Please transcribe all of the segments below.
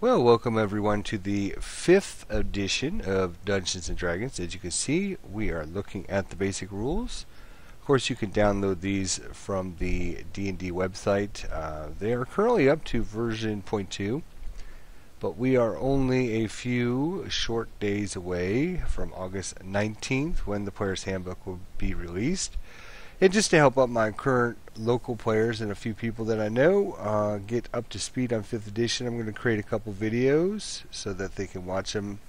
Well, welcome everyone to the 5th edition of Dungeons & Dragons. As you can see, we are looking at the basic rules. Of course, you can download these from the D&D website. They are currently up to version 0.2, but we are only a few short days away from August 19th when the Player's Handbook will be released. And just to help out my current local players and a few people that I know get up to speed on 5th edition, I'm going to create a couple videos so that they can watch them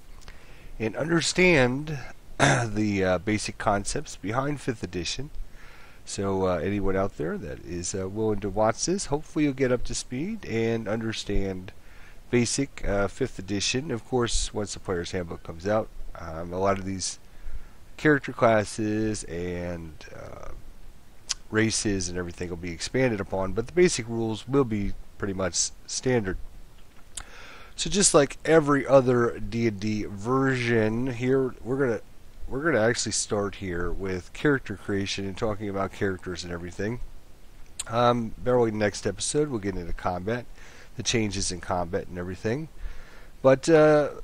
and understand the basic concepts behind 5th edition. So anyone out there that is willing to watch this, hopefully you'll get up to speed and understand basic 5th edition. Of course, once the Player's Handbook comes out, a lot of these character classes and races and everything will be expanded upon, but the basic rules will be pretty much standard. So just like every other D&D version, here we're gonna actually start here with character creation and talking about characters and everything. Barely next episode we'll get into combat, the changes in combat and everything. But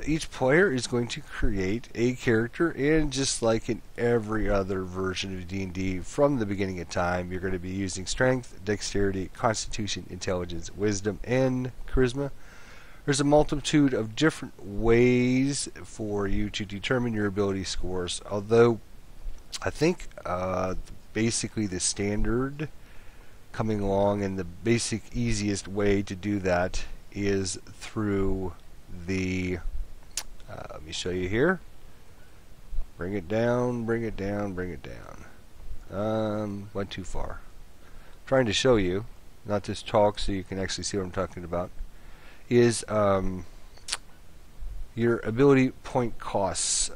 each player is going to create a character, and just like in every other version of D&D from the beginning of time, you're going to be using strength, dexterity, constitution, intelligence, wisdom, and charisma. There's a multitude of different ways for you to determine your ability scores, although I think basically the standard coming along and the basic easiest way to do that is through the let me show you here. Bring it down, bring it down, bring it down. Went too far. I'm trying to show you, not just talk so you can actually see what I'm talking about, is your ability point costs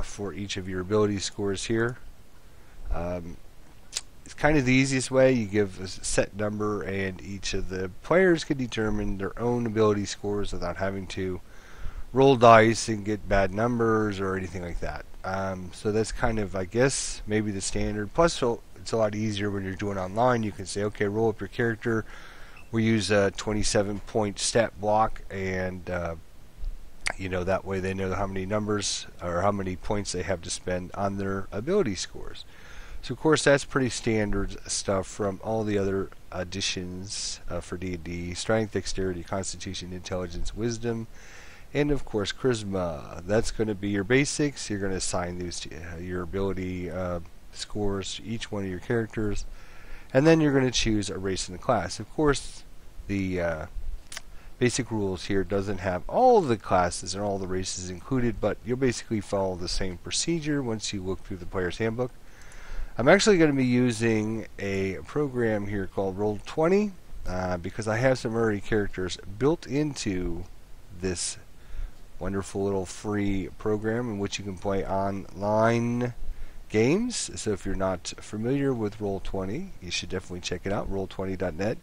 for each of your ability scores here. It's kind of the easiest way. You give a set number and each of the players can determine their own ability scores without having to roll dice and get bad numbers or anything like that. So that's kind of, I guess, maybe the standard. Plus, it's a lot easier when you're doing online. You can say, okay, roll up your character. We use a 27-point stat block, and that way they know how many numbers or how many points they have to spend on their ability scores. So of course that's pretty standard stuff from all the other additions for D&D: strength, dexterity, constitution, intelligence, wisdom, and of course charisma. That's going to be your basics. You're going to assign these to your ability scores to each one of your characters, and then you're going to choose a race and a class. Of course, the basic rules here doesn't have all the classes and all the races included, but you'll basically follow the same procedure once you look through the Player's Handbook. I'm actually going to be using a program here called Roll20 because I have some already characters built into this wonderful little free program in which you can play online games. So if you're not familiar with Roll20, you should definitely check it out, roll20.net.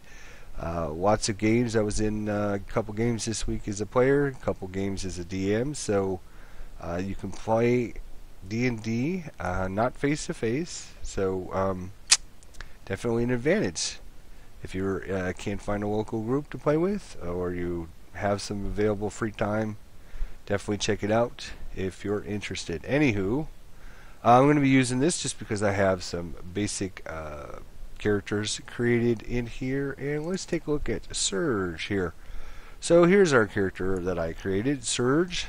Lots of games. I was in a couple games this week as a player, a couple games as a DM, so you can play D&D, not face-to-face, so definitely an advantage. If you can't find a local group to play with, or you have some available free time, definitely check it out if you're interested. Anywho, I'm going to be using this just because I have some basic characters created in here, and let's take a look at Surge here. So here's our character that I created, Surge.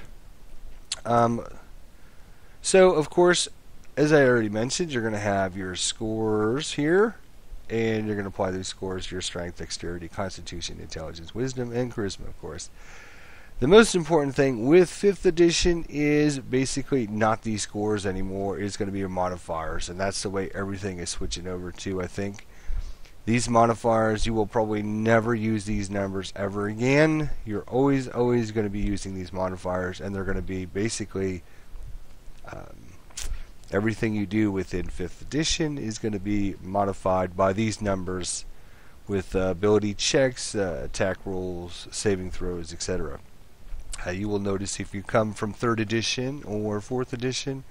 So, of course, as I already mentioned, you're going to have your scores here, and you're going to apply those scores to your strength, dexterity, constitution, intelligence, wisdom, and charisma, of course. The most important thing with 5th edition is basically not these scores anymore. It's going to be your modifiers, and that's the way everything is switching over to, I think. These modifiers, you will probably never use these numbers ever again. You're always going to be using these modifiers, and they're going to be basically everything you do within 5th edition is going to be modified by these numbers with ability checks, attack rolls, saving throws, etc. You will notice if you come from 3rd edition or 4th edition,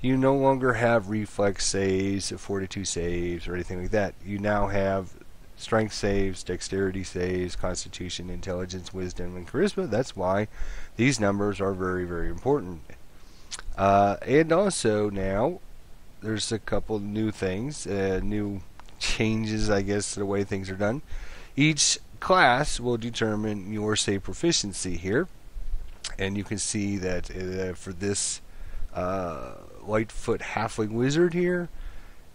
you no longer have reflex saves, fortitude saves, or anything like that. You now have strength saves, dexterity saves, constitution, intelligence, wisdom, and charisma. That's why these numbers are very, very important. And also now, there's a couple new things, new changes, I guess, to the way things are done. Each class will determine your save proficiency here, and you can see that for this Lightfoot Halfling Wizard here,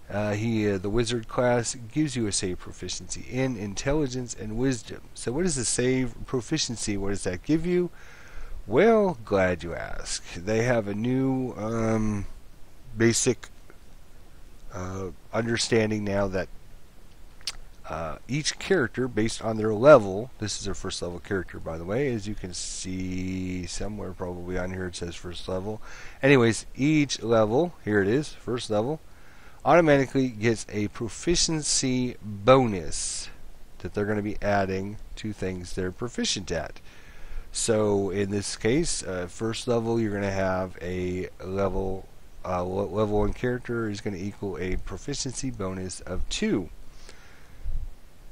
the Wizard class gives you a save proficiency in Intelligence and Wisdom. So what is the save proficiency? What does that give you? Well, glad you ask. They have a new basic understanding now that each character, based on their level, this is their first level character, by the way, as you can see somewhere probably on here it says first level. Anyways, each level, here it is, first level, automatically gets a proficiency bonus that they're going to be adding to things they're proficient at. So in this case, first level, you're going to have a level 1 character is going to equal a proficiency bonus of 2.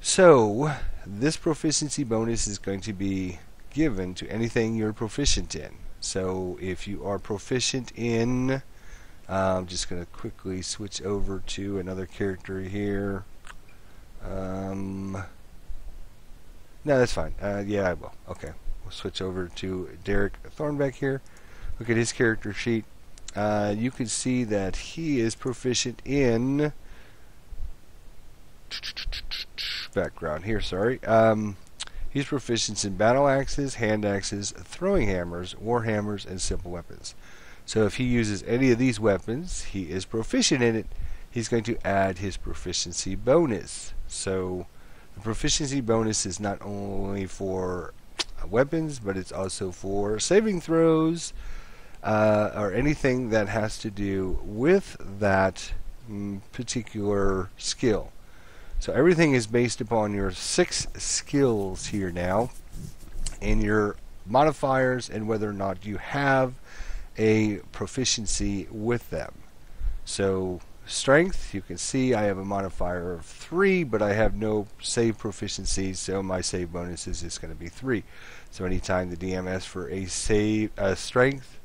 So this proficiency bonus is going to be given to anything you're proficient in. So if you are proficient in, I'm just going to quickly switch over to another character here. No, that's fine. Yeah, I will. Okay. We'll switch over to Derek Thornbeck here. Look at his character sheet. You can see that he is proficient in background here, sorry. He's proficient in battle axes, hand axes, throwing hammers, war hammers, and simple weapons. So if he uses any of these weapons, he is proficient in it. He's going to add his proficiency bonus. So the proficiency bonus is not only for weapons, but it's also for saving throws, or anything that has to do with that particular skill. So everything is based upon your 6 skills here now, and your modifiers, and whether or not you have a proficiency with them. So strength, you can see I have a modifier of 3, but I have no save proficiency, so my save bonus is just going to be 3. So anytime the DM asks for a strength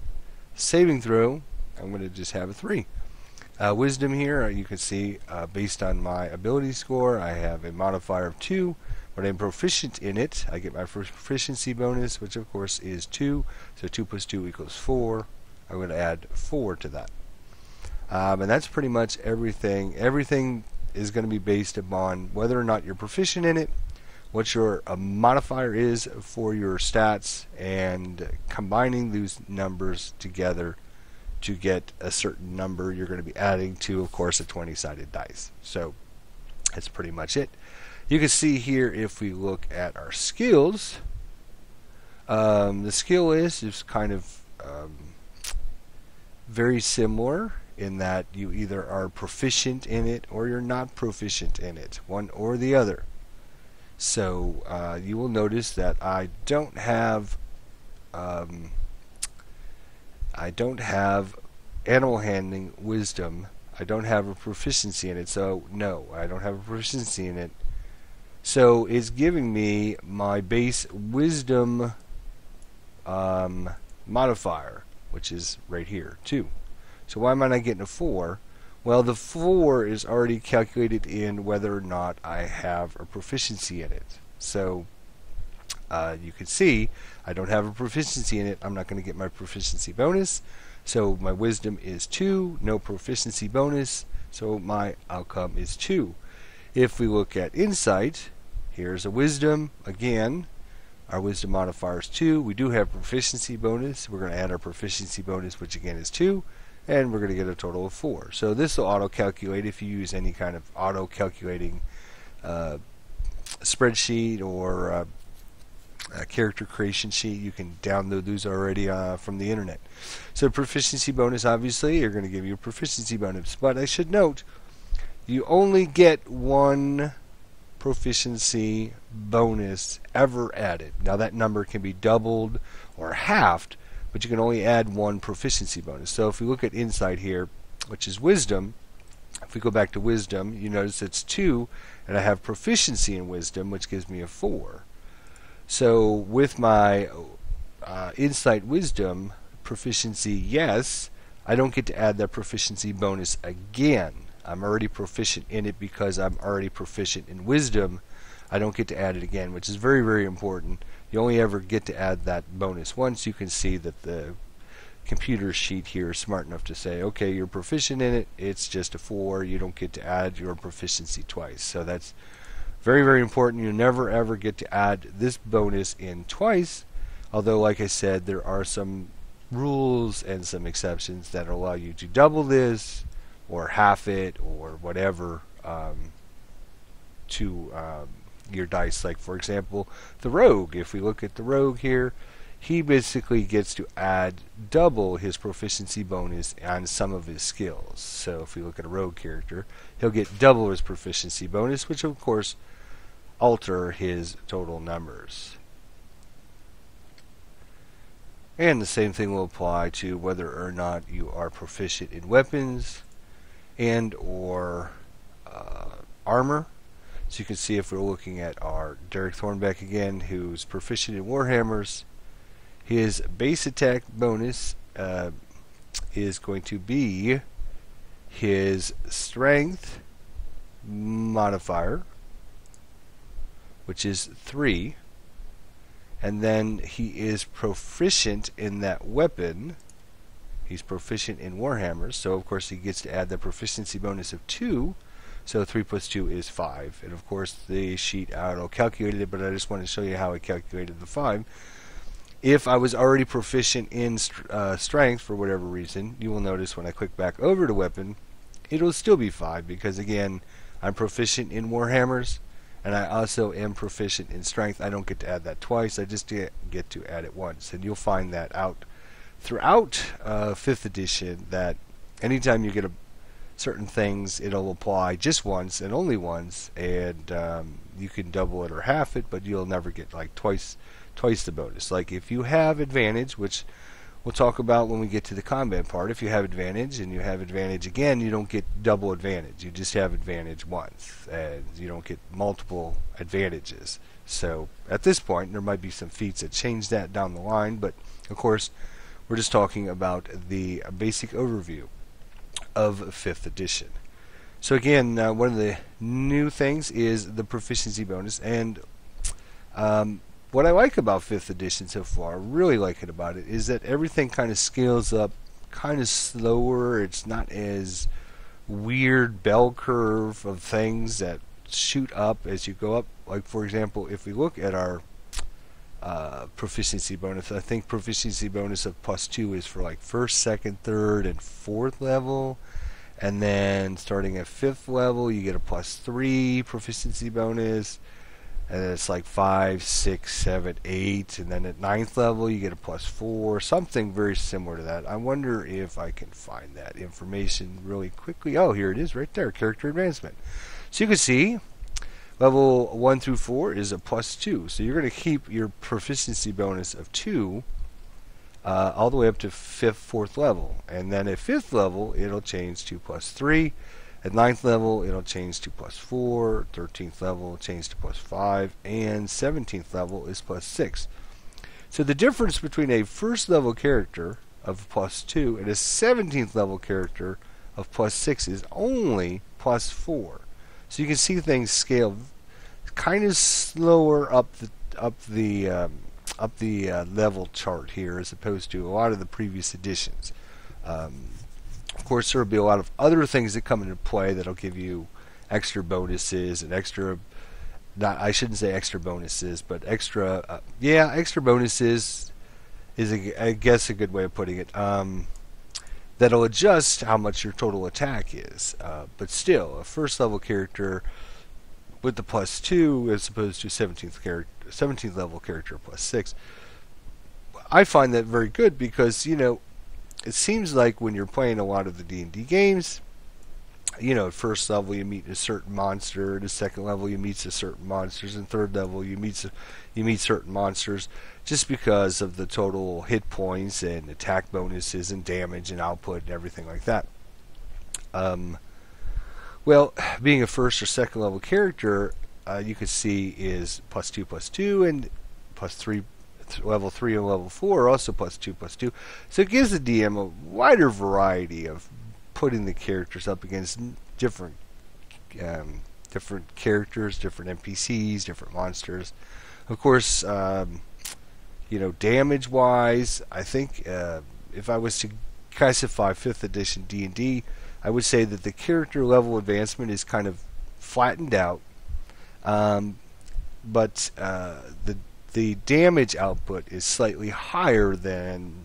saving throw, I'm going to just have a 3. Wisdom here, you can see based on my ability score, I have a modifier of 2, but I'm proficient in it. I get my proficiency bonus, which of course is 2, so 2 plus 2 equals 4. I'm going to add 4 to that. And that's pretty much everything. Everything is going to be based upon whether or not you're proficient in it, what your modifier is for your stats, and combining those numbers together to get a certain number you're going to be adding to, of course, a 20-sided dice. So that's pretty much it. You can see here, if we look at our skills, the skill list is kind of very similar in that you either are proficient in it or you're not proficient in it, one or the other. So you will notice that I don't have animal handling wisdom. I don't have a proficiency in it, so no, I don't have a proficiency in it. So it's giving me my base wisdom modifier, which is right here, 2. So why am I not getting a 4? Well, the 4 is already calculated in whether or not I have a proficiency in it. So you can see I don't have a proficiency in it. I'm not going to get my proficiency bonus. So my wisdom is 2, no proficiency bonus, so my outcome is 2. If we look at insight, here's a wisdom. Again, our wisdom modifier is 2. We do have proficiency bonus. We're going to add our proficiency bonus, which again is 2, and we're going to get a total of 4. So this will auto-calculate if you use any kind of auto-calculating spreadsheet or a character creation sheet. You can download those already from the internet. So proficiency bonus, obviously, you're going to give you a proficiency bonus. But I should note, you only get 1 proficiency bonus ever added. Now that number can be doubled or halved, but you can only add 1 proficiency bonus. So if we look at insight here, which is wisdom, If we go back to wisdom, you notice it's 2, and I have proficiency in wisdom, which gives me a 4. So with my insight wisdom proficiency, yes, I don't get to add that proficiency bonus again. I'm already proficient in it because I'm already proficient in wisdom. I don't get to add it again, which is very, very important. You only ever get to add that bonus once. You can see that the computer sheet here is smart enough to say, okay, you're proficient in it, it's just a 4, you don't get to add your proficiency twice. So that's very, very important. You never ever get to add this bonus in twice, although like I said, there are some rules and some exceptions that allow you to double this or half it or whatever to your dice. Like for example, the rogue. If we look at the rogue here, he basically gets to add double his proficiency bonus on some of his skills. So if we look at a rogue character, he'll get double his proficiency bonus, which of course alter his total numbers. And the same thing will apply to whether or not you are proficient in weapons and or armor. So you can see if we're looking at our Derek Thornbeck again, who's proficient in warhammers, his base attack bonus is going to be his strength modifier, which is 3. And then he is proficient in that weapon. He's proficient in warhammers, so of course he gets to add the proficiency bonus of 2. So 3 plus 2 is 5. And of course the sheet auto calculated it, but I just want to show you how I calculated the 5. If I was already proficient in strength for whatever reason, you will notice when I click back over to weapon, it'll still be 5 because again, I'm proficient in warhammers and I also am proficient in strength. I don't get to add that twice, I just get to add it once. And you'll find that out throughout 5th edition, that anytime you get certain things, it'll apply just once and only once, and you can double it or half it, but you'll never get like twice the bonus. Like if you have advantage, which we'll talk about when we get to the combat part, if you have advantage and you have advantage again, you don't get double advantage. You just have advantage once, and you don't get multiple advantages. So at this point, there might be some feats that change that down the line, but of course, we're just talking about the basic overview of 5th edition. So again, one of the new things is the proficiency bonus, and what I like about 5th edition so far, really like it about it, is that everything kind of scales up kind of slower. It's not as weird bell curve of things that shoot up as you go up. Like for example, if we look at our proficiency bonus, I think proficiency bonus of +2 is for like 1st, 2nd, 3rd, and 4th level. And then starting at 5th level, you get a +3 proficiency bonus. And then it's like 5, 6, 7, 8, and then at 9th level you get a +4, something very similar to that. I wonder if I can find that information really quickly. Oh, here it is right there, character advancement. So you can see level 1 through 4 is a +2, so you're going to keep your proficiency bonus of 2 all the way up to 5th, 4th level. And then at 5th level it'll change to +3. At 9th level, it'll change to +4, 13th level, change to +5, and 17th level is +6. So the difference between a 1st level character of +2 and a 17th level character of +6 is only +4. So you can see things scale kind of slower up the level chart here, as opposed to a lot of the previous editions. Of course, there will be a lot of other things that come into play that'll give you extra bonuses and extra, I shouldn't say extra bonuses, but extra bonuses is, I guess, a good way of putting it. That'll adjust how much your total attack is. But still, a 1st level character with the +2 as opposed to 17th level character +6, I find that very good because, you know, it seems like when you're playing a lot of the D&D games, you know, at 1st level you meet a certain monster, at 2nd level you meet certain monsters, and 3rd level you meet certain monsters, just because of the total hit points and attack bonuses and damage and output and everything like that. Well, being a first or second level character, you could see is +2/+2 and +3. Level 3 and level 4 are also +2/+2. So it gives the DM a wider variety of putting the characters up against different characters, different NPCs, different monsters. Of course, damage-wise, I think if I was to classify 5th edition D&D, I would say that the character level advancement is kind of flattened out, but the damage output is slightly higher than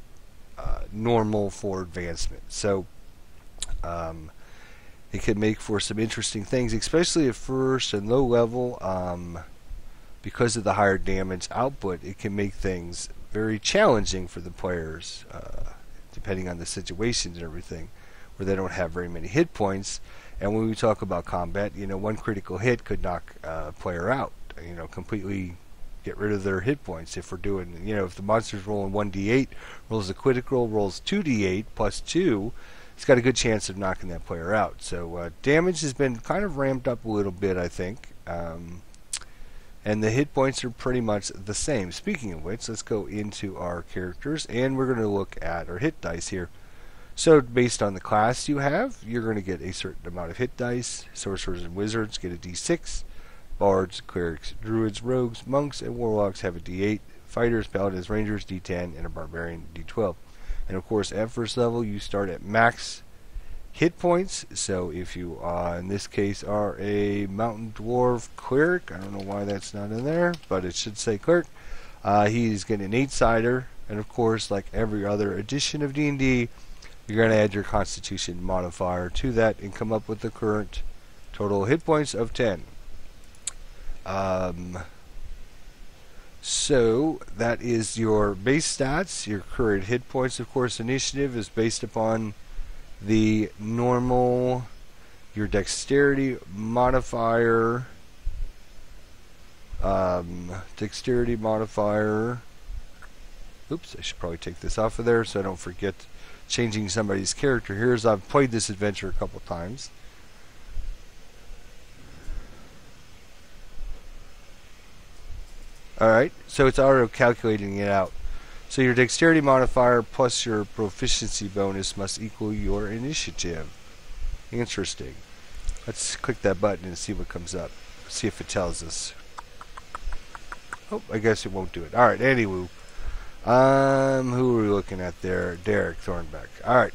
normal for advancement. So it can make for some interesting things, especially at first and low level. Because of the higher damage output, it can make things very challenging for the players, depending on the situations and everything, where they don't have very many hit points. And when we talk about combat, one critical hit could knock a player out, completely get rid of their hit points. If we're doing, if the monster's rolling 1d8, rolls a critical, rolls 2d8 +2, it's got a good chance of knocking that player out. So damage has been kind of ramped up a little bit, I think. And the hit points are pretty much the same. Speaking of which, let's go into our characters, and we're going to look at our hit dice here. So based on the class you have, you're going to get a certain amount of hit dice. Sorcerers and wizards get a d6. Bards, clerics, druids, rogues, monks, and warlocks have a d8. Fighters, paladins, rangers, d10, and a barbarian, d12. And of course, at first level, you start at max hit points. So if you, in this case, are a mountain dwarf cleric, I don't know why that's not in there, but it should say cleric, he's getting an 8-sider. And of course, like every other edition of D&D, you're going to add your constitution modifier to that and come up with the current total hit points of 10. So that is your base stats, your current hit points. Of course, initiative is based upon the normal, your dexterity modifier, oops, I should probably take this off of there so I don't forget changing somebody's character here, as I've played this adventure a couple times. Alright, so it's auto calculating it out. So your dexterity modifier plus your proficiency bonus must equal your initiative. Interesting. Let's click that button and see what comes up. See if it tells us. Oh, I guess it won't do it. Alright, anyway. Who are we looking at there? Derek Thornbeck. Alright.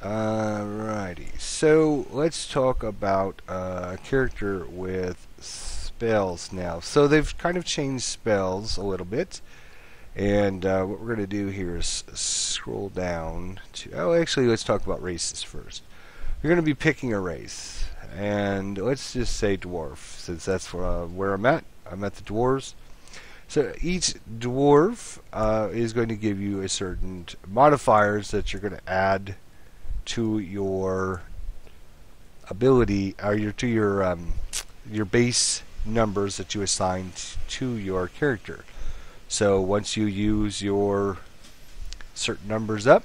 Alrighty. So let's talk about a character with spells now. So they've kind of changed spells a little bit, and what we're going to do here is scroll down to, actually let's talk about races first. You're going to be picking a race, and let's just say dwarf, since that's where I'm at. I'm at the dwarves. So each dwarf is going to give you a certain modifiers that you're going to add to your ability, or your base numbers that you assign to your character. So once you use your certain numbers up,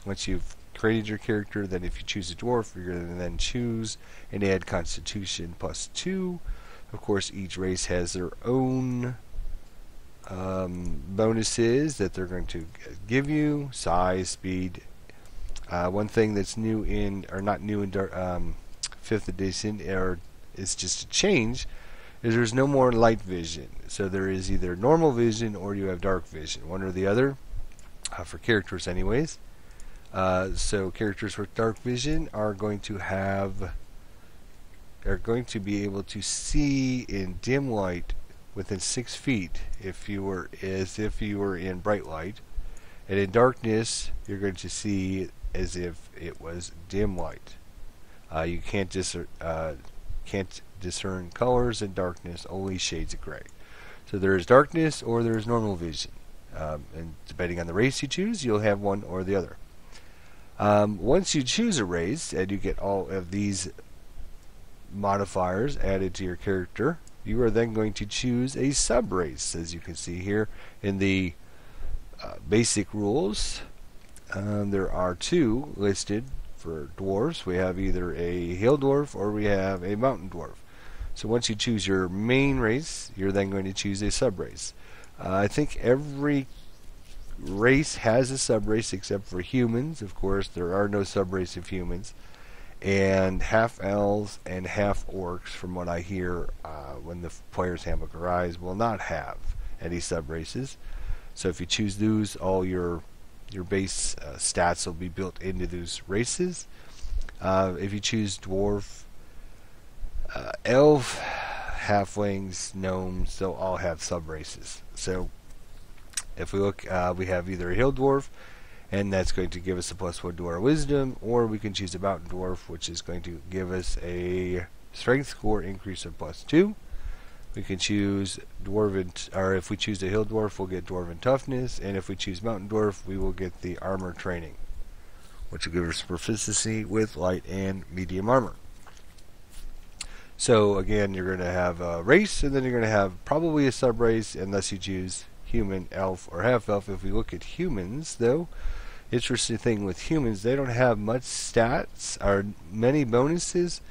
once you've created your character, then if you choose a dwarf, you're going to then choose and add Constitution +2. Of course, each race has their own bonuses that they're going to give you: size, speed. One thing that's new in, or not new in 5th edition, is just a change, is there's no more light vision. So there is either normal vision or you have dark vision, one or the other, for characters anyways. So characters with dark vision are going to be able to see in dim light within 6 feet as if you were in bright light, and in darkness you're going to see as if it was dim light. You can't discern colors in darkness, only shades of gray. So there is darkness or there is normal vision, and depending on the race you choose, you'll have one or the other. Once you choose a race and you get all of these modifiers added to your character, you are then going to choose a subrace, as you can see here in the basic rules. There are 2 listed For dwarves, we have either a hill dwarf or we have a mountain dwarf. So once you choose your main race, you're then going to choose a subrace. I think every race has a subrace except for humans. Of course, there are no subrace of humans. And half elves and half orcs, from what I hear when the player's handbook arrives, will not have any subraces. So if you choose those, all your base stats will be built into those races. If you choose dwarf, elf, halflings, gnomes, they'll all have subraces. So if we look, we have either a hill dwarf, and that's going to give us a +1 to our wisdom, or we can choose a mountain dwarf, which is going to give us a strength score increase of +2. We can choose dwarven, or if we choose a hill dwarf, we'll get dwarven toughness, and if we choose mountain dwarf, we will get the armor training, which will give us proficiency with light and medium armor. So again, you're going to have a race, and then you're going to have probably a subrace, unless you choose human, elf, or half-elf. If we look at humans, though, interesting thing with humans, they don't have much stats or many bonuses,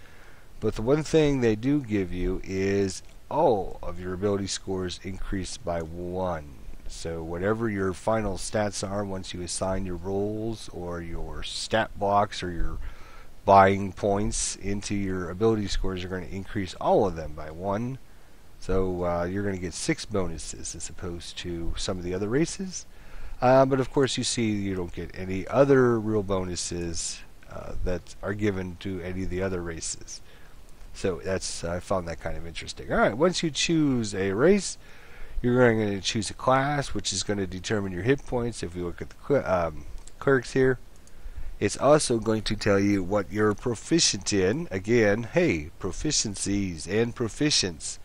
but the one thing they do give you is all of your ability scores increased by 1. So whatever your final stats are once you assign your roles or your stat blocks or your buying points into your ability scores, are going to increase all of them by 1. So you're going to get 6 bonuses as opposed to some of the other races. But of course you see you don't get any other real bonuses that are given to any of the other races. So that's I found that kind of interesting. Alright, once you choose a race, you're going to choose a class, which is going to determine your hit points. If we look at the clerics here, it's also going to tell you what you're proficient in. Again, hey, proficiencies and proficients.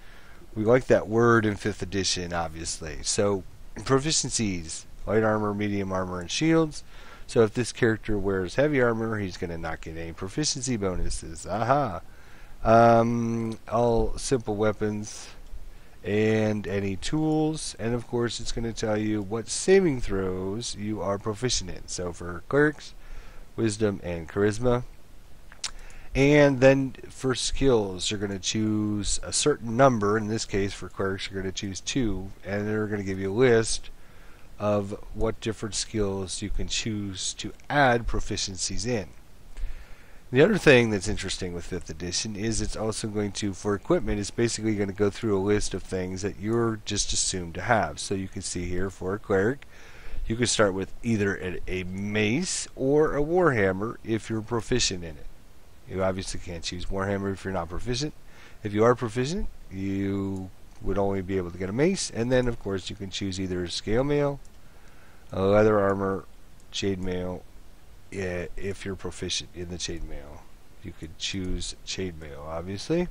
We like that word in 5th edition, obviously. So, proficiencies, light armor, medium armor, and shields. So if this character wears heavy armor, he's going to not get any proficiency bonuses. Aha! All simple weapons and any tools. And of course, it's going to tell you what saving throws you are proficient in. So for clerics, wisdom and charisma. And then for skills, you're going to choose a certain number. In this case, for clerics, you're going to choose 2. And they're going to give you a list of what different skills you can choose to add proficiencies in. The other thing that's interesting with 5th edition is it's also going to, for equipment, it's basically going to go through a list of things that you're just assumed to have. So you can see here for a cleric, you can start with either a mace or a warhammer if you're proficient in it. You obviously can't choose warhammer if you're not proficient. If you are proficient, you would only be able to get a mace, and then of course you can choose either scale mail, leather armor, chainmail. If you're proficient in the chainmail, you could choose chainmail, obviously.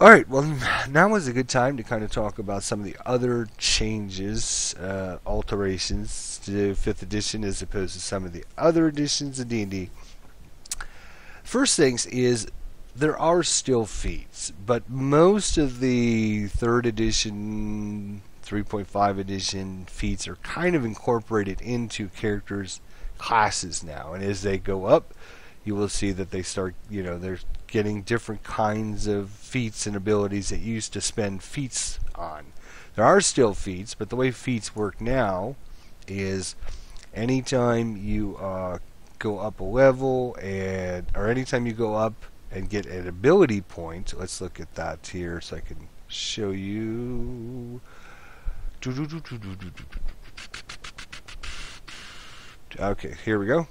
Alright, well, now is a good time to kind of talk about some of the other changes, alterations to 5th edition as opposed to some of the other editions of D&D. First things is there are still feats, but most of the 3rd edition, 3.5 edition feats are kind of incorporated into characters' classes now, and as they go up, you will see that they start, they're getting different kinds of feats and abilities that you used to spend feats on. There are still feats, but the way feats work now is anytime you go up a level, or anytime you go up and get an ability point, let's look at that here so I can show you. Okay, here we go.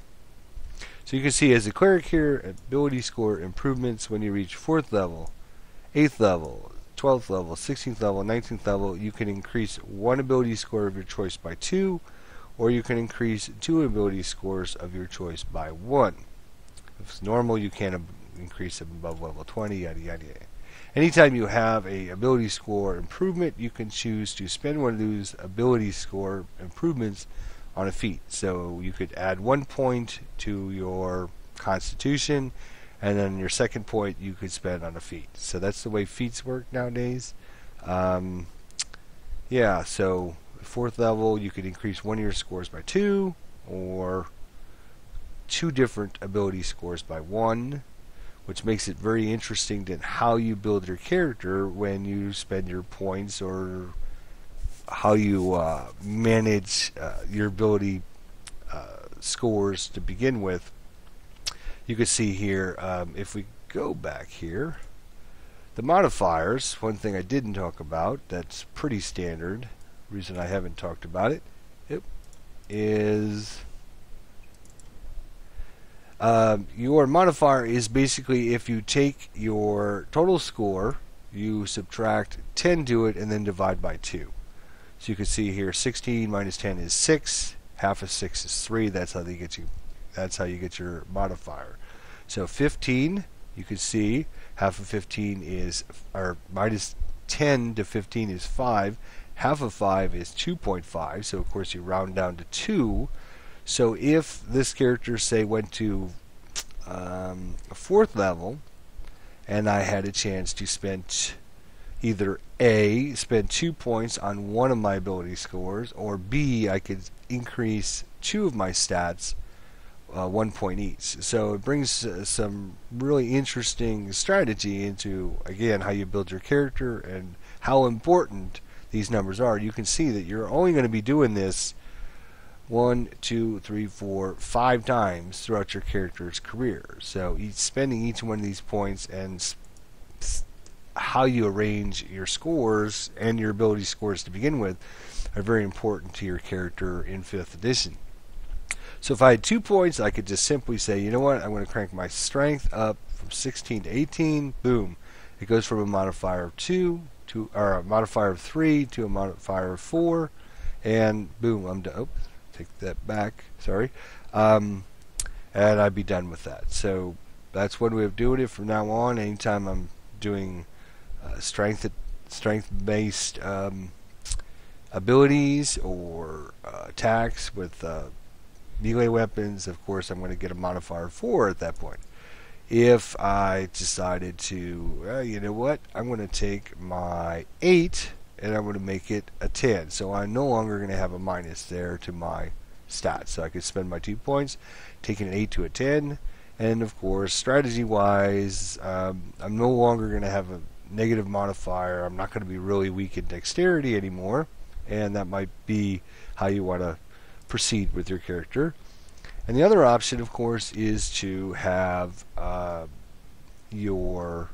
So you can see as a cleric here, ability score improvements when you reach 4th level, 8th level, 12th level, 16th level, 19th level. You can increase 1 ability score of your choice by 2, or you can increase 2 ability scores of your choice by 1. If it's normal, you can't increase them above level 20, yada yada yada. Anytime you have a ability score improvement, you can choose to spend one of those ability score improvements on a feat. So you could add 1 point to your constitution, and then your second point you could spend on a feat. So that's the way feats work nowadays. Yeah, so 4th level you could increase 1 of your scores by 2, or 2 different ability scores by 1, which makes it very interesting to how you build your character when you spend your points, or how you manage your ability scores to begin with. You can see here, if we go back here, the modifiers, one thing I didn't talk about that's pretty standard, reason I haven't talked about it, is your modifier is basically if you take your total score, you subtract 10 to it and then divide by 2. So you can see here 16 minus 10 is 6, half of 6 is 3. That's how you get your modifier. So 15, you can see half of 15 is, or minus 10 to 15 is 5. Half of 5 is 2.5, so of course you round down to 2. So if this character, say, went to a 4th level, and I had a chance to spend either A, spend 2 points on one of my ability scores, or B, I could increase 2 of my stats, 1 point each. So it brings some really interesting strategy into, again, how you build your character and how important these numbers are. You can see that you're only going to be doing this 1, 2, 3, 4, 5 times throughout your character's career. So spending each one of these points and how you arrange your scores and your ability scores to begin with are very important to your character in 5th edition. So if I had 2 points, I could just simply say, you know what, I'm going to crank my strength up from 16 to 18. Boom. It goes from a modifier of 2 to, or a modifier of 3 to a modifier of 4, and boom, I'm done. Oh, take that back. Sorry. And I'd be done with that. So that's one way of doing it from now on. Anytime I'm doing strength-based abilities or attacks with melee weapons, of course I'm going to get a modifier 4 at that point. If I decided to, you know what, I'm going to take my 8 and I'm going to make it a 10. So I'm no longer going to have a minus there to my stats. So I could spend my 2 points, taking an 8 to a 10. And of course, strategy-wise, I'm no longer going to have a negative modifier. I'm not going to be really weak in dexterity anymore. And that might be how you want to proceed with your character. And the other option, of course, is to have your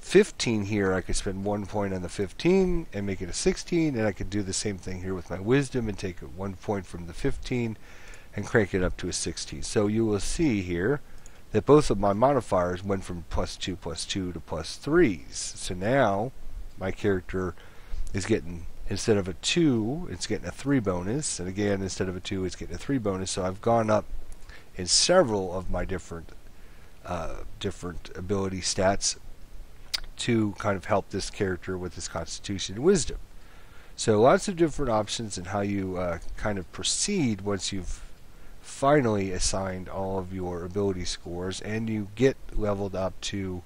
15 here. I could spend 1 point on the 15 and make it a 16, and I could do the same thing here with my wisdom and take 1 point from the 15 and crank it up to a 16. So you will see here that both of my modifiers went from +2 to +3s. So now my character is getting, instead of a 2, it's getting a 3 bonus, and again, instead of a 2, it's getting a 3 bonus. So I've gone up in several of my different ability stats to kind of help this character with his constitution and wisdom. So lots of different options in how you kind of proceed once you've finally assigned all of your ability scores and you get leveled up to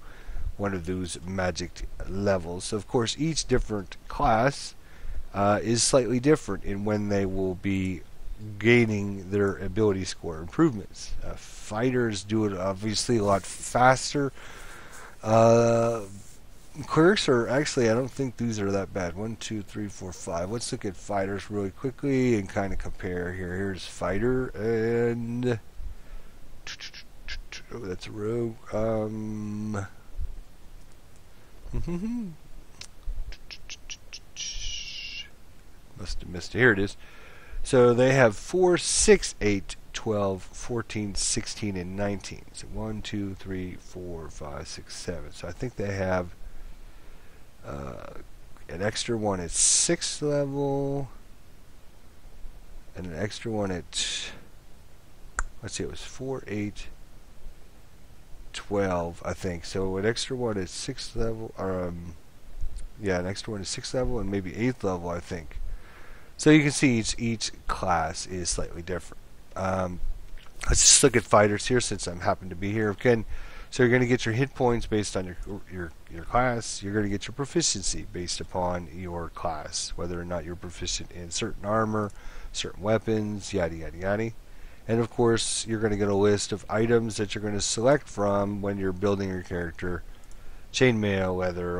one of those magic levels. So of course each different class is slightly different in when they will be gaining their ability score improvements. Fighters do it obviously a lot faster. Clerics are actually, I don't think these are that bad. 1, 2, 3, 4, 5. Let's look at fighters really quickly and kind of compare here. Here's fighter, and oh, that's a rogue. Must have missed it. Here it is. So they have 4, 6, 8, 12, 14, 16, and 19. So 1, 2, 3, 4, 5, 6, 7. So I think they have an extra one at 6th level, and an extra one at, let's see, it was 4, 8, 12, I think. So an extra one at 6th level, or yeah, an extra one at 6th level, and maybe 8th level, I think. So you can see each class is slightly different. Let's just look at fighters here, since I happen to be here again. So you're going to get your hit points based on your class. You're going to get your proficiency based upon your class, whether or not you're proficient in certain armor, certain weapons, yada yada yada. And of course, you're going to get a list of items that you're going to select from when you're building your character. Chainmail, leather,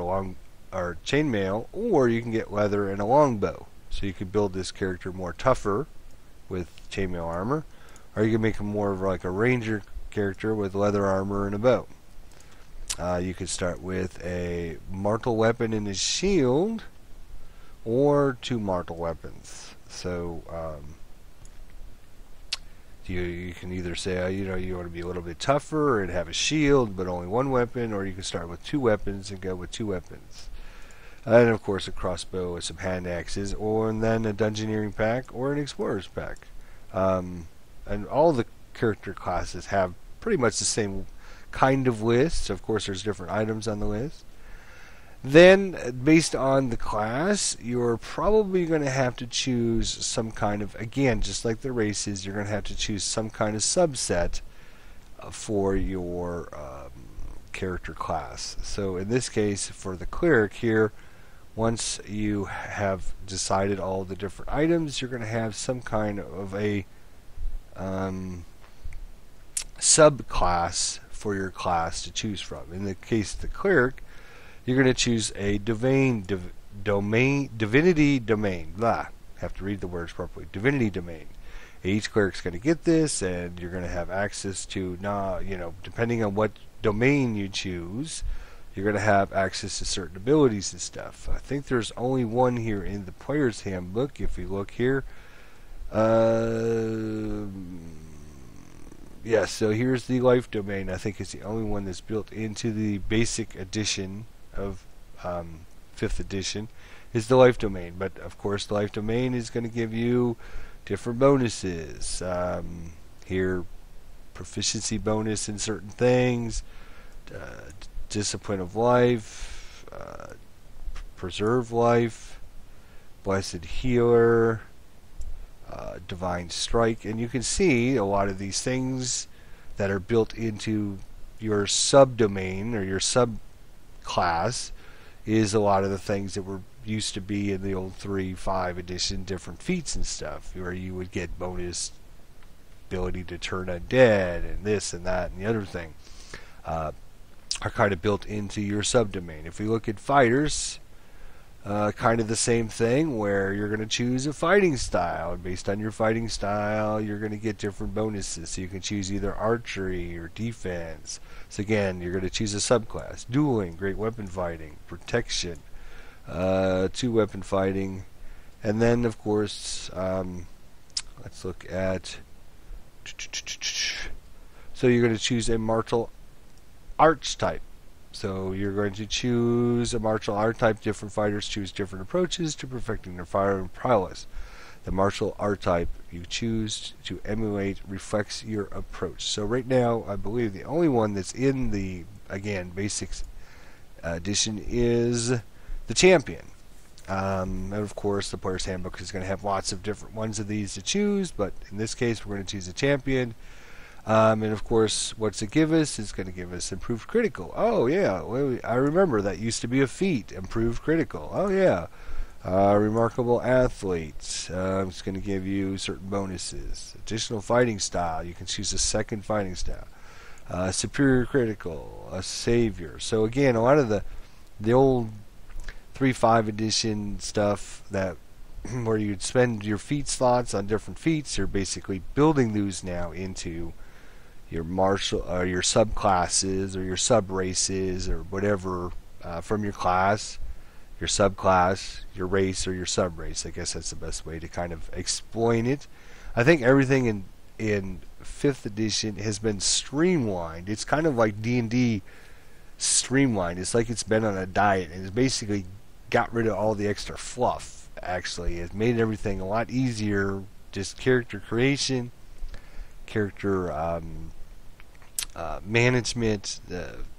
chainmail, or you can get leather and a longbow. So you could build this character more tougher with chainmail armor, or you can make him more of like a ranger character with leather armor and a bow. You could start with a martial weapon and a shield, or 2 martial weapons. So you can either say you want to be a little bit tougher and have a shield but only 1 weapon, or you can start with 2 weapons and go with 2 weapons. And of course a crossbow with some hand axes, and then a dungeoneering pack or an explorer's pack. And all the character classes have pretty much the same kind of list. Of course there's different items on the list. Then, based on the class, you're probably going to have to choose some kind of, again, just like the races, you're going to have to choose some kind of subset for your character class. So in this case, for the cleric here, once you have decided all the different items, you're going to have some kind of a subclass for your class to choose from. In the case of the cleric, you're going to choose a divinity domain. Have to read the words properly. Divinity domain. Each cleric's going to get this, and you're going to have access to, depending on what domain you choose, you're going to have access to certain abilities and stuff. I think there's only one here in the player's handbook. If you look here, yes, so here's the life domain. I think it's the only one that's built into the basic edition of 5th edition is the life domain. But of course the life domain is going to give you different bonuses. Here, proficiency bonus in certain things, discipline of life, preserve life, blessed healer, divine strike, and you can see a lot of these things that are built into your subdomain or your subclass is a lot of the things that were used to be in the old 3.5 edition different feats and stuff, where you would get bonus ability to turn undead and this and that and the other thing are kind of built into your subdomain. If we look at fighters, kind of the same thing, where you're going to choose a fighting style, and based on your fighting style you're going to get different bonuses. So you can choose either archery or defense. So again, you're going to choose a subclass: dueling, great weapon fighting, protection, 2-weapon fighting, and then of course let's look at, so you're going to choose a martial arts type. So you're going to choose a martial art type. Different fighters choose different approaches to perfecting their firing prowess. The martial art type you choose to emulate reflects your approach. So right now, I believe the only one that's in the, again, basics edition is the champion. And of course, the player's handbook is going to have lots of different ones of these to choose, but in this case, we're going to choose a champion. And of course, what's it give us? It's going to give us improved critical. Oh yeah, well, I remember that used to be a feat, improved critical. Oh yeah, remarkable athlete. It's going to give you certain bonuses. Additional fighting style. You can choose a second fighting style. Superior critical, a savior. So again, a lot of the old 3.5 edition stuff that where you'd spend your feat slots on different feats, you're basically building those now into your martial, your subclasses or your subraces or whatever from your class, your subclass, your race, or your subrace. I guess that's the best way to kind of explain it. I think everything in 5th edition has been streamlined. It's kind of like D&D streamlined. It's like it's been on a diet, and it's basically got rid of all the extra fluff. Actually, it made everything a lot easier. Just character creation, character management,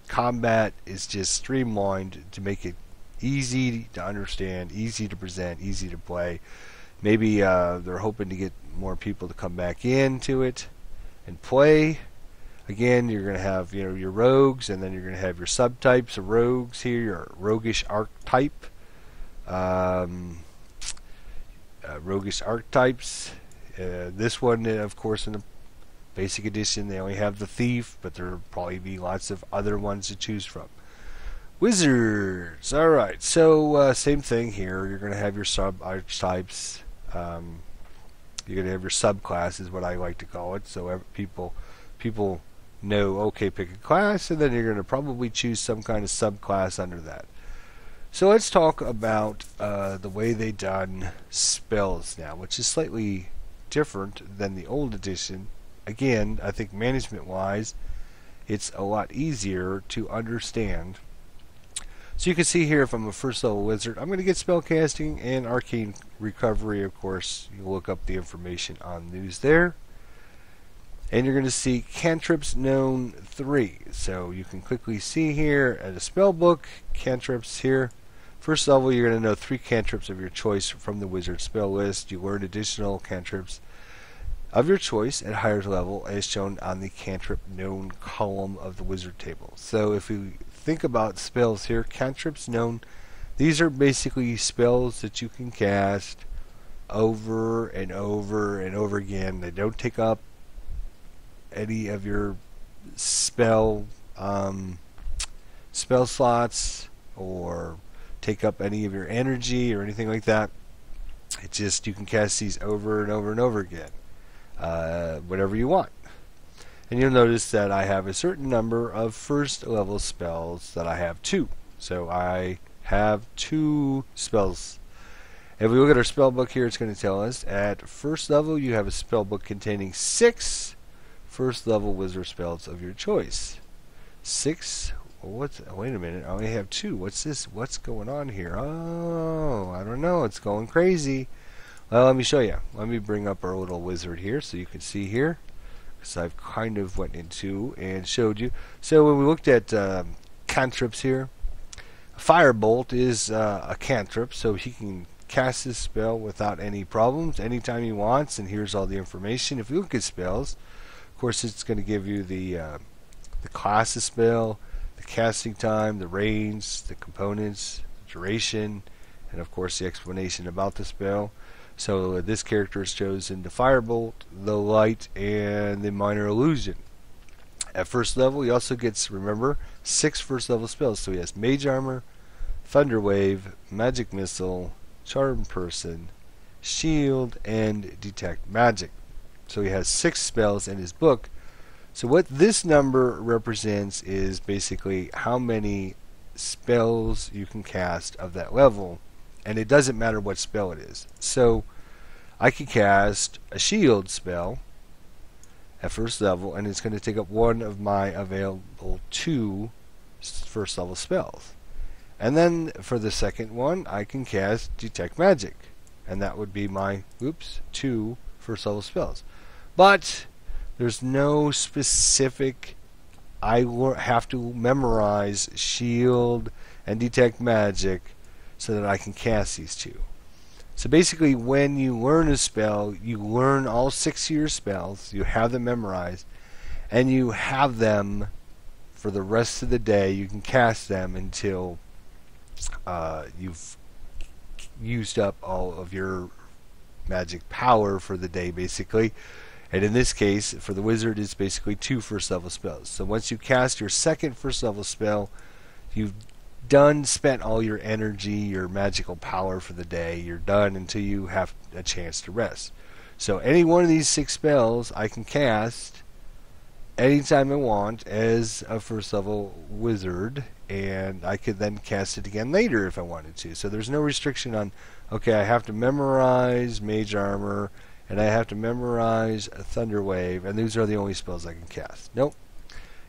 combat is just streamlined to make it easy to understand, easy to present, easy to play. Maybe they're hoping to get more people to come back into it and play. Again, you're going to have your rogues, and then you're going to have your subtypes of rogues here, your roguish archetype. Roguish archetypes. This one, of course, in the Basic edition, they only have the Thief, but there'll probably be lots of other ones to choose from. Wizards. Alright, so same thing here. You're going to have your sub-archetypes. You're going to have your subclass, is what I like to call it. So people know, okay, pick a class, and then you're going to probably choose some kind of subclass under that. So let's talk about the way they done spells now, which is slightly different than the old edition. Again, I think management-wise, it's a lot easier to understand. So you can see here, if I'm a first level wizard, I'm going to get spellcasting and arcane recovery. Of course, you look up the information on news there. And you're going to see cantrips known 3. So you can quickly see here at a spell book, cantrips here. First level, you're going to know 3 cantrips of your choice from the wizard spell list. You learn additional cantrips of your choice at higher level as shown on the cantrip known column of the wizard table. So if we think about spells here, cantrips known, these are basically spells that you can cast over and over and over again. They don't take up any of your spell slots or take up any of your energy or anything like that. It's just you can cast these over and over and over again, whatever you want. And you'll notice that I have a certain number of first level spells that I have 2. So I have 2 spells. If we look at our spell book here, it's going to tell us at first level you have a spell book containing 6 first level wizard spells of your choice. 6. Wait a minute, I only have 2. What's this? What's going on here? Oh, I don't know. It's going crazy. Well, let me show you. Let me bring up our little wizard here so you can see here. Because I've kind of went into and showed you. So when we looked at cantrips here, Firebolt is a cantrip, so he can cast this spell without any problems anytime he wants, and here's all the information. If you look at spells, of course it's going to give you the class of spell, the casting time, the range, the components, the duration, and of course the explanation about the spell. So this character is chosen the Firebolt, the Light, and the Minor Illusion. At first level, he also gets, remember, 6 first level spells. So he has Mage Armor, Thunder Wave, Magic Missile, Charm Person, Shield, and Detect Magic. So he has 6 spells in his book. So what this number represents is basically how many spells you can cast of that level. And it doesn't matter what spell it is. So I could cast a shield spell at first level, and it's going to take up one of my available 2 first level spells. And then for the second one, I can cast Detect Magic, and that would be my 2 first level spells. But there's no specific, I have to memorize shield and Detect Magic so that I can cast these 2. So basically, when you learn a spell, you learn all 6 of your spells, you have them memorized, and you have them for the rest of the day. You can cast them until you've used up all of your magic power for the day, basically. And in this case, for the wizard, it's basically 2 first level spells. So once you cast your second first level spell, you've spent all your energy, your magical power for the day. You're done until you have a chance to rest. So any one of these 6 spells I can cast anytime I want as a first level wizard, and I could then cast it again later if I wanted to. So there's no restriction on, okay, I have to memorize Mage Armor, and I have to memorize a Thunder Wave, and these are the only spells I can cast. Nope.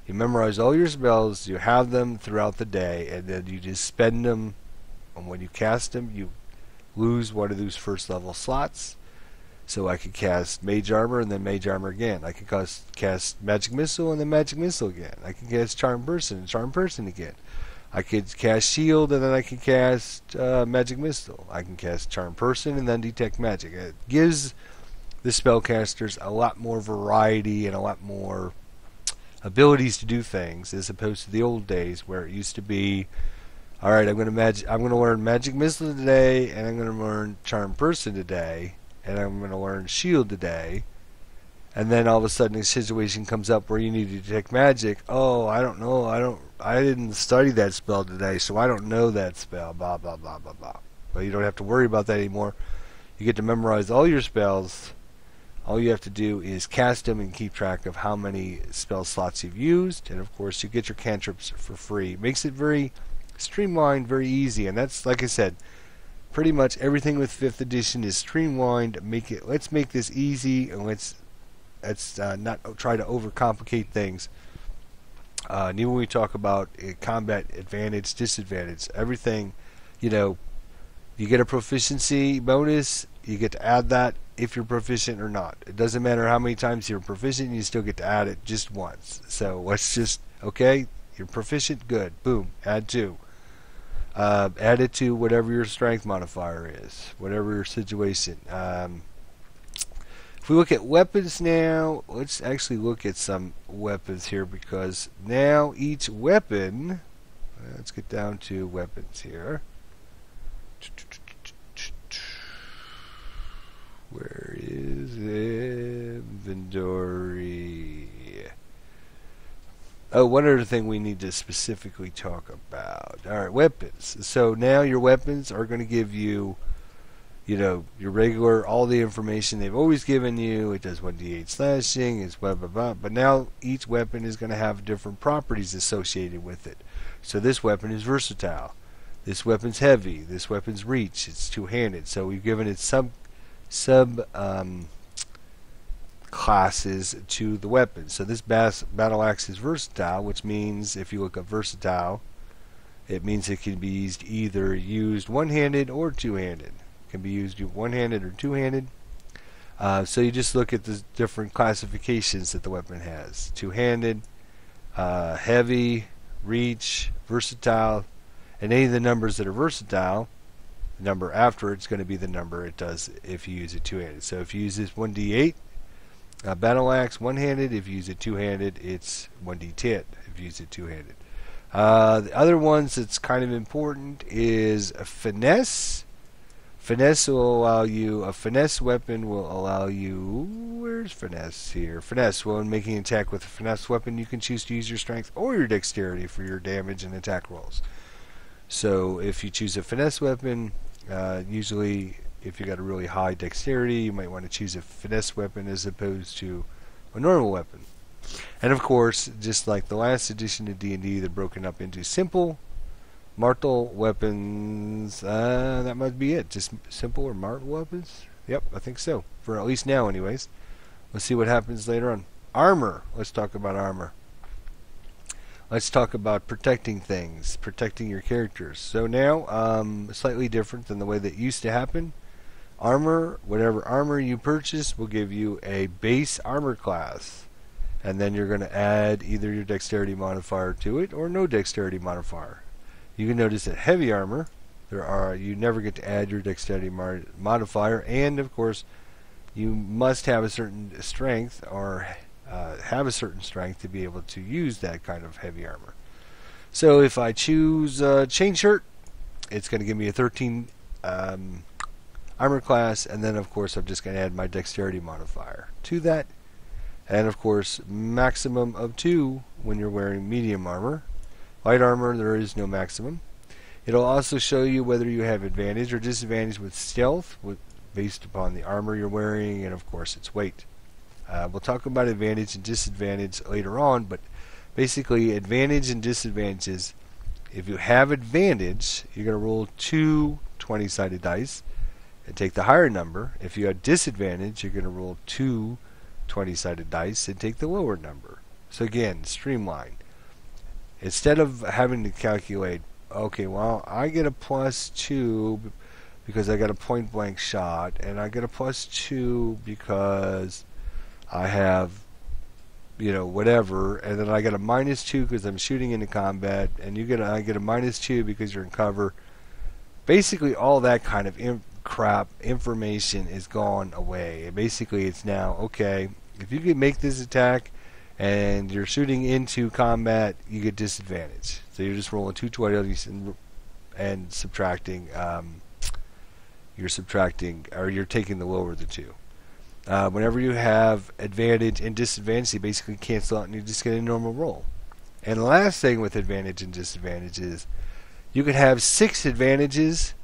You memorize all your spells, you have them throughout the day, and then you just spend them, and when you cast them, you lose one of those first level slots. So I could cast Mage Armor and then Mage Armor again. I could cast Magic Missile and then Magic Missile again. I could cast Charm Person and Charm Person again. I could cast Shield and then I could cast Magic Missile. I can cast Charm Person and then Detect Magic. It gives the spellcasters a lot more variety and a lot more abilities to do things, as opposed to the old days where it used to be, all right, I'm going to learn Magic Missile today, and I'm going to learn Charm Person today, and I'm going to learn Shield today, and then all of a sudden a situation comes up where you need to detect magic. Oh, I don't know. I didn't study that spell today, so I don't know that spell. Blah blah blah blah blah. But you don't have to worry about that anymore. You get to memorize all your spells. All you have to do is cast them and keep track of how many spell slots you've used, and of course you get your cantrips for free. It makes it very streamlined, very easy, and that's, like I said, pretty much everything with 5th edition is streamlined. Let's make this easy, and let's not try to overcomplicate things. And even when we talk about combat advantage, disadvantage, everything, you get a proficiency bonus. You get to add that if you're proficient or not. It doesn't matter how many times you're proficient, you still get to add it just once. So let's just, okay, you're proficient, good, boom, add 2. Add it to whatever your strength modifier is, whatever your situation. If we look at weapons now, let's actually look at some weapons here, because now each weapon, let's get down to weapons here. Where is inventory? Oh, one other thing we need to specifically talk about. Alright, weapons. So now your weapons are going to give you, your regular, all the information they've always given you. It does 1d8 slashing, it's blah blah blah. But now each weapon is going to have different properties associated with it. So this weapon is versatile. This weapon's heavy. This weapon's reach. It's two-handed. So we've given it sub classes to the weapon. So this battle axe is versatile, which means if you look up versatile, it means it can be either used one-handed or two-handed. It can be used one-handed or two-handed. So you just look at the different classifications that the weapon has: two-handed, heavy, reach, versatile, and any of the numbers that are versatile, the number after it's going to be the number it does if you use it two-handed. So if you use this 1d8 battle axe one-handed, if you use it two-handed, it's 1d10 if you use it two-handed. The other ones that's kind of important is a finesse. Finesse will allow you, a finesse weapon will allow you, where's finesse here? Finesse, well, in making an attack with a finesse weapon, you can choose to use your strength or your dexterity for your damage and attack rolls. So if you choose a finesse weapon, usually if you got a really high dexterity, you might want to choose a finesse weapon as opposed to a normal weapon. And of course, just like the last edition of D&D, they're broken up into simple, martial weapons. That might be it. Just simple or martial weapons? Yep, I think so. For at least now, anyways. Let's see what happens later on. Armor. Let's talk about armor. Let's talk about protecting things, protecting your characters. So now, slightly different than the way that used to happen. Armor, whatever armor you purchase will give you a base armor class. And then you're going to add either your dexterity modifier to it or no dexterity modifier. You can notice that heavy armor, you never get to add your dexterity modifier, and of course, you must have a certain strength or have a certain strength to be able to use that kind of heavy armor. So if I choose chain shirt, it's going to give me a 13 armor class, and then of course I'm just going to add my dexterity modifier to that, and of course maximum of 2 when you're wearing medium armor. Light armor, there is no maximum. It'll also show you whether you have advantage or disadvantage with stealth based upon the armor you're wearing, and of course its weight. We'll talk about advantage and disadvantage later on, but basically advantage and disadvantages, if you have advantage, you're going to roll 2 20-sided dice and take the higher number. If you have disadvantage, you're going to roll 2 20-sided dice and take the lower number. So again, streamline. Instead of having to calculate, okay, well, I get a +2 because I got a point blank shot, and I get a +2 because I have, whatever, and then I get a -2 because I'm shooting into combat, and I get a -2 because you're in cover. Basically, all that kind of crap information is gone away. Basically, it's now, okay, if you can make this attack and you're shooting into combat, you get disadvantage. So you're just rolling 2 20s and subtracting, you're taking the lower of the 2. Whenever you have advantage and disadvantage, they basically cancel out and you just get a normal roll. And the last thing with advantage and disadvantage is you can have 6 advantages.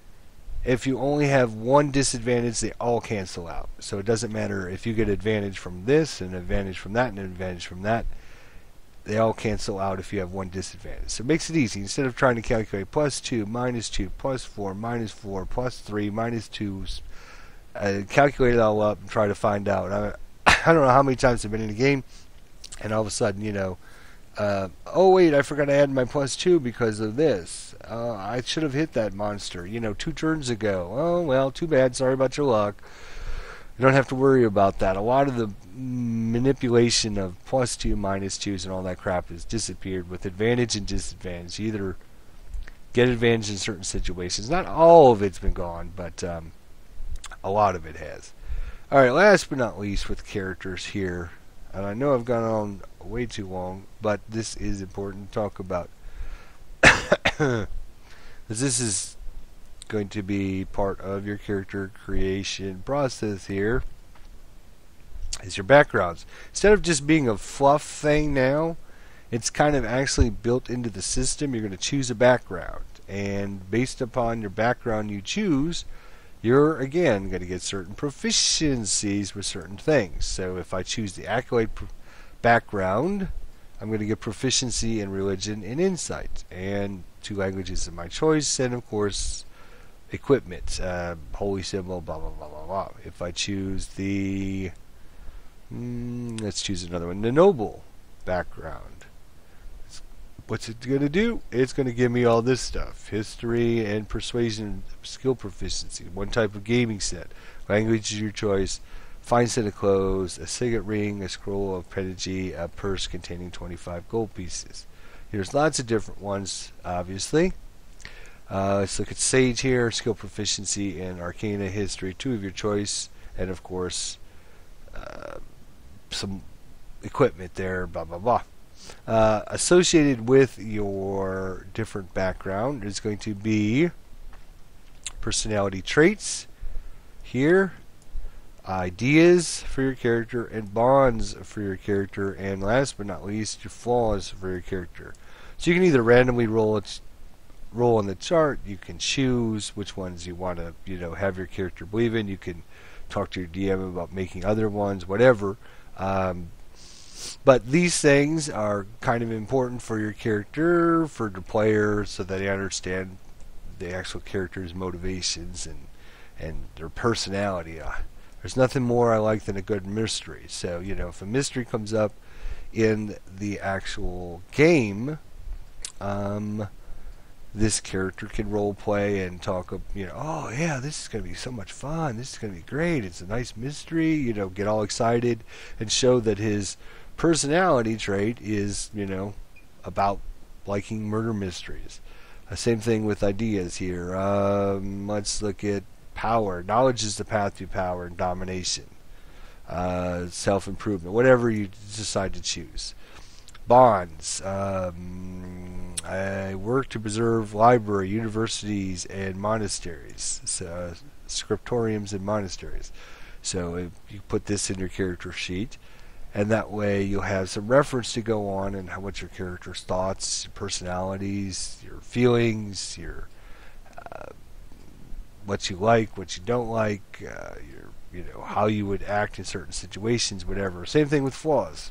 If you only have 1 disadvantage, they all cancel out. So it doesn't matter if you get advantage from this, and advantage from that, and advantage from that. They all cancel out if you have 1 disadvantage. So it makes it easy. Instead of trying to calculate +2, -2, +4, -4, +3, -2, calculate it all up and try to find out. I don't know how many times I've been in a game, and all of a sudden, oh wait, I forgot to add my +2 because of this. I should have hit that monster, 2 turns ago. Oh well, too bad. Sorry about your luck. You don't have to worry about that. A lot of the manipulation of +2, -2s, and all that crap has disappeared with advantage and disadvantage. You either get advantage in certain situations. Not all of it's been gone, but a lot of it has. Alright, last but not least with characters here. And I know I've gone on way too long, but this is important to talk about. Because this is going to be part of your character creation process here, is your backgrounds. Instead of just being a fluff thing now, it's kind of actually built into the system. You're going to choose a background, and based upon your background you choose, you're again going to get certain proficiencies with certain things. So if I choose the accolade background, I'm going to get proficiency in religion and insight, and 2 languages of my choice, and of course equipment, holy symbol, blah blah blah blah blah. If I choose the let's choose another one, the noble background, what's it going to do? It's going to give me all this stuff: history and persuasion, skill proficiency, 1 type of gaming set, language of your choice, fine set of clothes, a signet ring, a scroll of pedagogy, a purse containing 25 gold pieces. There's lots of different ones, obviously. Let's look at Sage here, skill proficiency in Arcana, history, 2 of your choice, and of course some equipment there, blah blah blah. Associated with your different background is going to be personality traits here, ideas for your character, and bonds for your character, and last but not least, your flaws for your character. So you can either randomly roll on the chart. You can choose which ones you want to have your character believe in. You can talk to your DM about making other ones, whatever. But these things are kind of important for your character, for the player, so that they understand the actual character's motivations and their personality. There's nothing more I like than a good mystery. So, if a mystery comes up in the actual game, this character can role play and talk, oh yeah, this is going to be so much fun. This is going to be great. It's a nice mystery. Get all excited and show that his personality trait is, about liking murder mysteries. Same thing with ideas here. Let's look at power. Knowledge is the path to power and domination. Self-improvement. Whatever you decide to choose. Bonds. I work to preserve library, universities, and monasteries. Scriptoriums and monasteries. So you put this in your character sheet, and that way you'll have some reference to go on and what your character's thoughts, your personalities, your feelings, your what you like, what you don't like, your how you would act in certain situations, whatever. Same thing with flaws.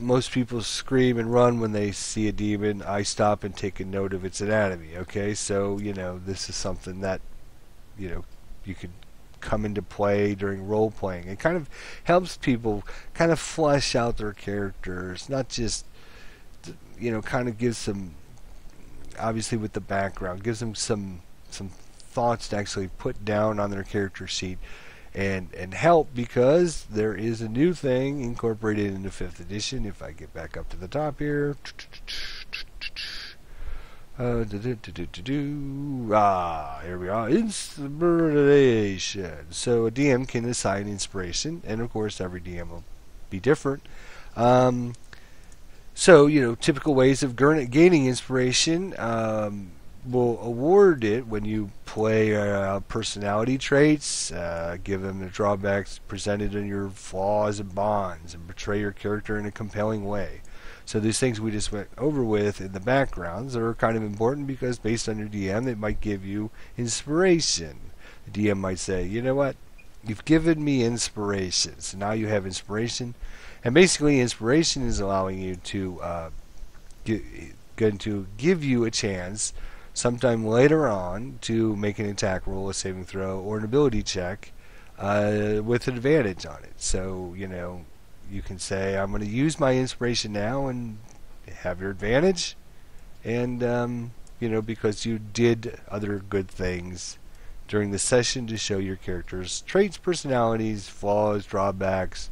Most people scream and run when they see a demon. I stop and take a note of its anatomy. Okay, so this is something that you could come into play during role playing. It kind of helps people kind of flesh out their characters, not just kind of gives some, obviously with the background, gives them some thoughts to actually put down on their character sheet and help, because there is a new thing incorporated into 5th edition. If I get back up to the top here, here we are, inspiration. So a DM can assign inspiration, and of course every DM will be different. So typical ways of gaining inspiration. will award it when you play personality traits, give them the drawbacks presented in your flaws and bonds, and portray your character in a compelling way. So these things we just went over with in the backgrounds are kind of important because based on your DM, it might give you inspiration. The DM might say, you know what, you've given me inspiration, so now you have inspiration. And basically, inspiration is allowing you to going to give you a chance sometime later on to make an attack roll, a saving throw, or an ability check with an advantage on it. So, you know, you can say, I'm going to use my inspiration now and have your advantage. And, you know, because you did other good things during the session to show your character's traits, personalities, flaws, drawbacks,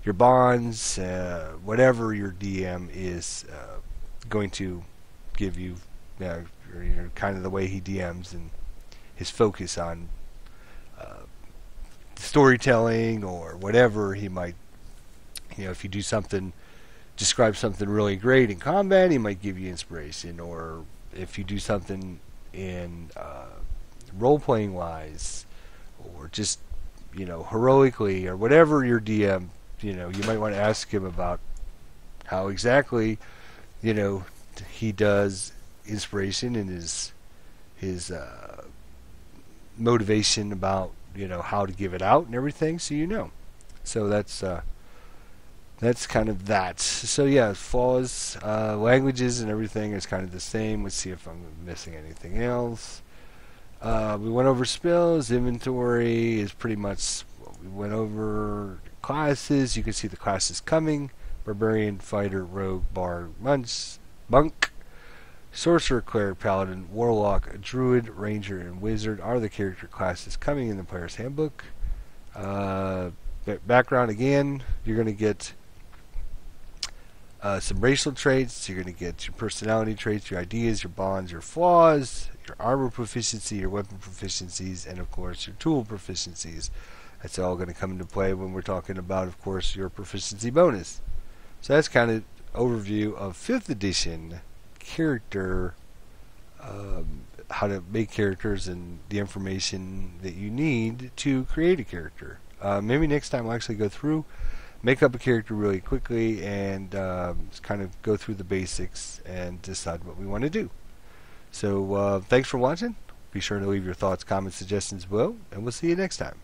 your bonds, whatever your DM is going to give you, or, you know, kind of the way he DMs and his focus on storytelling or whatever he might, you know, if you do something, describe something really great in combat, he might give you inspiration. Or if you do something in role-playing wise, or just, you know, heroically, or whatever your DM, you know, you might want to ask him about how exactly, you know, he does inspiration and his motivation about, you know, how to give it out and everything, so you know. So that's kind of that. So yeah, flaws, languages and everything is kind of the same. Let's see if I'm missing anything else. We went over spells. Inventory is pretty much what we went over. Classes, you can see the classes coming: Barbarian, Fighter, Rogue, Bard, Monk, Sorcerer, Cleric, Paladin, Warlock, Druid, Ranger, and Wizard are the character classes coming in the player's handbook. Background again, you're going to get some racial traits, you're going to get your personality traits, your ideas, your bonds, your flaws, your armor proficiency, your weapon proficiencies, and of course your tool proficiencies. That's all going to come into play when we're talking about, of course, your proficiency bonus. So that's kind of overview of 5th edition character, how to make characters and the information that you need to create a character. Maybe next time I'll actually go through, make up a character really quickly, and just kind of go through the basics and decide what we want to do. So thanks for watching. Be sure to leave your thoughts, comments, suggestions below, and we'll see you next time.